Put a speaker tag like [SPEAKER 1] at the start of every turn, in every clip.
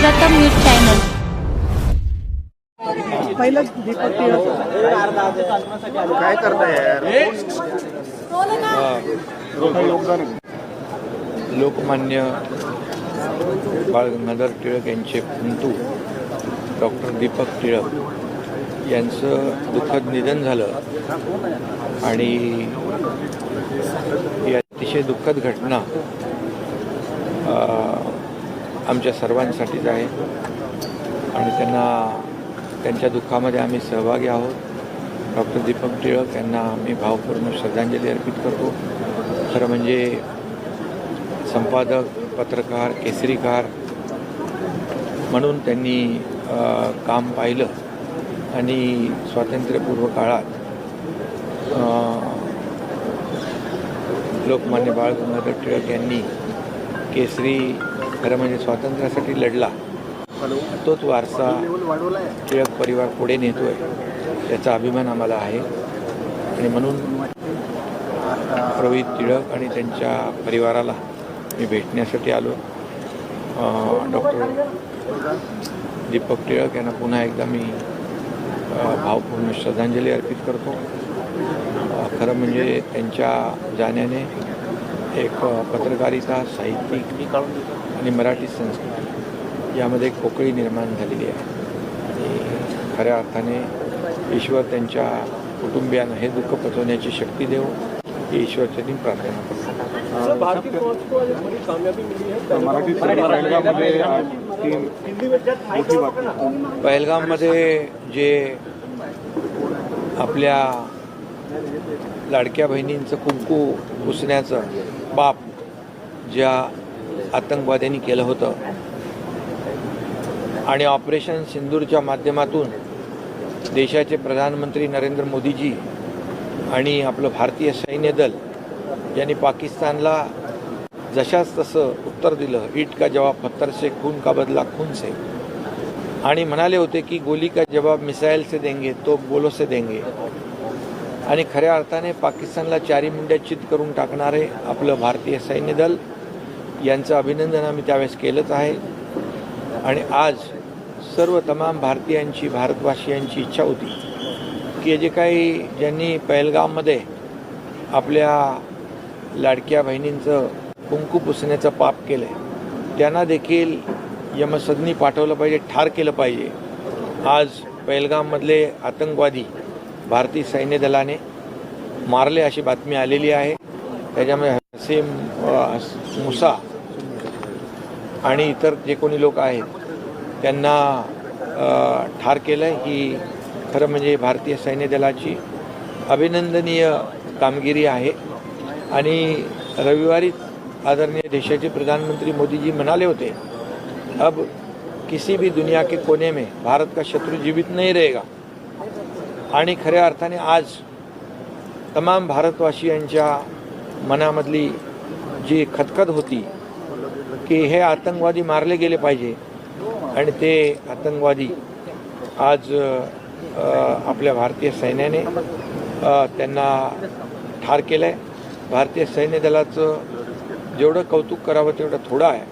[SPEAKER 1] प्रथम news channel.
[SPEAKER 2] पहिलंच दीपक
[SPEAKER 3] काय करताय यार?
[SPEAKER 4] लोकमान्य बाळ गंगाधर टिळक यांचे पुंतू डॉक्टर दीपक टिळक यांचं दुःखद निधन झालं आणि ही अतिशय दुःखद घटना आमच्या सर्वांसाठीच आहे आणि त्यांच्या दुःखामध्ये आम्ही सहभागी आहोत। डॉक्टर दीपक टिळक यांना मी भावपूर्ण श्रद्धांजली अर्पित करतो। खरं म्हणजे संपादक, पत्रकार, केसरीकार म्हणून त्यांनी काम पाहिलं आणि स्वातंत्र्यपूर्व काळात लोकमान्य बाळ गंगाधर टिळक यांनी केसरी खरं म्हणजे स्वातंत्र्यासाठी लढला, तोच वारसा टिळक परिवार पुढे नेतोय याचा अभिमान आम्हाला आहे आणि म्हणून रोहित टिळक आणि त्यांच्या परिवाराला मी भेटण्यासाठी आलो। डॉक्टर दीपक टिळक यांना पुन्हा एकदा मी भावपूर्ण श्रद्धांजली अर्पित करतो। खरं म्हणजे त्यांच्या जाण्याने एक पत्रकारिता, साहित्यिक आणि मराठी संस्कृती यामध्ये पोकळी निर्माण झालेली आहे आणि खऱ्या अर्थाने ईश्वर त्यांच्या कुटुंबियांना हे दुःख पचवण्याची शक्ती देव ही ईश्वरचरणी प्रार्थना करतो। पहलगाममध्ये जे आपल्या लाडक्या बहिणींचं कुंकू पुसण्याचं पाप ज्या आतंकवाद्यांनी केलं होतं आणि ऑपरेशन सिंदूरच्या माध्यमातून देशाचे प्रधानमंत्री नरेंद्र मोदीजी आणि आपलं भारतीय सैन्य दल यांनी पाकिस्तानला जशाच तसं उत्तर दिलं, ईट का जवाब पत्थर से, खून का बदला खून से, आणि म्हणाले होते की गोली का जवाब मिसाईल से देंगे तो गोलों से देंगे। आणि खऱ्या अर्थाने पाकिस्तानला चारी मुंड्या चित करून टाकणारे आपलं भारतीय सैन्य दल यांचं अभिनंदन आम्ही त्यावेळेस केलंच आहे आणि आज सर्व तमाम भारतीयांची, भारतवासियांची इच्छा होती की जे काही ज्यांनी पहलगाममध्ये आपल्या लाडक्या बहिणींचं कुंकू पुसण्याचं पाप केलं आहे त्यांना देखील यमसदनी पाठवलं पाहिजे, ठार केलं पाहिजे। आज पहलगाममधले आतंकवादी भारतीय सैन्य दलाने मारले अशी बातमी आलेली आहे। त्याच्यामध्ये हसीम मुसा आणि इतर जे कोणी लोक आहेत त्यांना ठार केलं आहे। ही खरं म्हणजे भारतीय सैन्य दलाची अभिनंदनीय कामगिरी आहे आणि रविवारी आदरणीय देशाचे प्रधानमंत्री मोदी जी म्हणाले होते, अब किसी भी दुनिया के कोने में भारत का शत्रु जीवित नहीं रहेगा। आणि खऱ्या अर्थाने आज तमाम भारतवासियांच्या मनामधली जी खदखद होती की हे आतंकवादी मारले गेले पाहिजे आणि ते आतंकवादी आज आपल्या भारतीय सैन्याने त्यांना ठार केलं आहे। भारतीय सैन्य दलाचं जेवढं कौतुक करावं तेवढं थोडं आहे।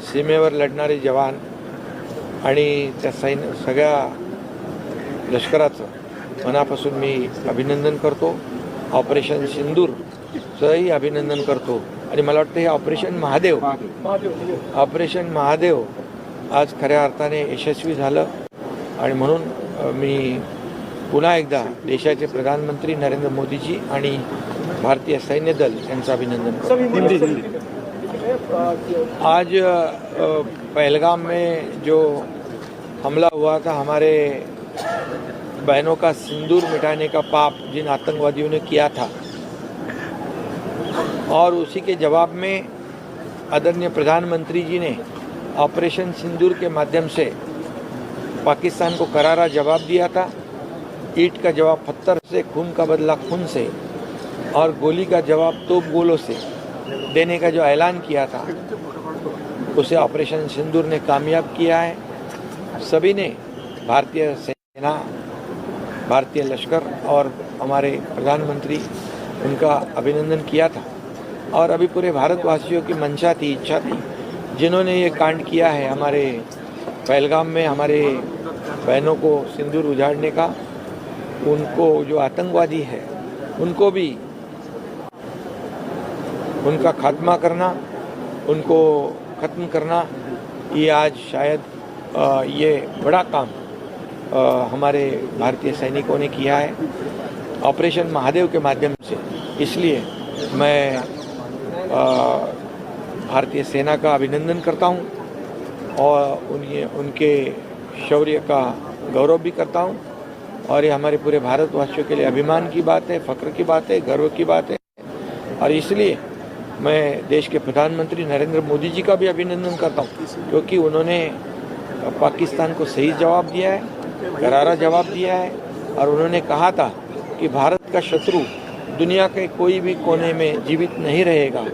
[SPEAKER 4] सीमेवर लढणारे जवान आणि त्या सगळ्या लष्कराचं मनापासून मी अभिनंदन करतो। ऑपरेशन सिंदूरचंही अभिनंदन करतो आणि मला वाटतं हे ऑपरेशन महादेव आज खऱ्या अर्थाने यशस्वी झालं आणि म्हणून मी पुन्हा एकदा देशाचे प्रधानमंत्री नरेंद्र मोदीजी आणि भारतीय सैन्य दल यांचं अभिनंदन करतो। आज पहलगाम में जो हमला हुआ था, हमारे बहनों का सिंदूर मिटाने का पाप जिन आतंकवादियों ने किया था, और उसी के जवाब में आदरणीय प्रधानमंत्री जी ने ऑपरेशन सिंदूर के माध्यम से पाकिस्तान को करारा जवाब दिया था। ईट का जवाब पत्थर से, खून का बदला खून से और गोली का जवाब तोप गोलों से देने का जो ऐलान किया था उसे ऑपरेशन सिंदूर ने कामयाब किया है। सभी ने, भारतीय सेना, भारतीय लश्कर और हमारे प्रधानमंत्री, उनका अभिनंदन किया था और अभी पूरे भारतवासियों की मंशा थी, इच्छा थी, जिन्होंने ये कांड किया है हमारे पहलगाम में हमारे बहनों को सिंदूर उजाड़ने का, उनको जो आतंकवादी है उनको भी उनका खात्मा करना, उनको ख़त्म करना, ये आज शायद ये बड़ा काम हमारे भारतीय सैनिकों ने किया है ऑपरेशन महादेव के माध्यम से। इसलिए मैं भारतीय सेना का अभिनंदन करता हूं और उनके शौर्य का गौरव भी करता हूं, और ये हमारे पूरे भारतवासियों के लिए अभिमान की बात है, फ़ख्र की बात है, गर्व की बात है। और इसलिए मैं देश के प्रधानमंत्री नरेंद्र मोदी जी का भी अभिनंदन करता हूं, क्योंकि उन्होंने पाकिस्तान को सही जवाब दिया है, करारा जवाब दिया है, और उन्होंने कहा था कि भारत का शत्रु दुनिया के कोई भी कोने में जीवित नहीं रहेगा।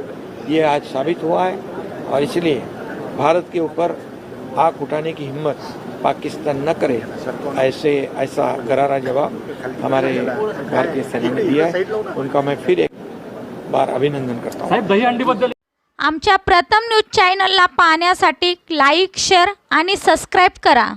[SPEAKER 4] ये आज साबित हुआ है, और इसलिए भारत के ऊपर आँख उठाने की हिम्मत पाकिस्तान न करे, ऐसा करारा जवाब हमारे भारतीय सेना ने दिया है। उनका मैं फिर एक बार अभिनंदन करता हूँ।
[SPEAKER 1] दहीहंडीबद्दल
[SPEAKER 2] आमच्या प्रथम न्यूज चॅनलला पाहण्यासाठी लाईक, शेअर आणि सबस्क्राईब करा।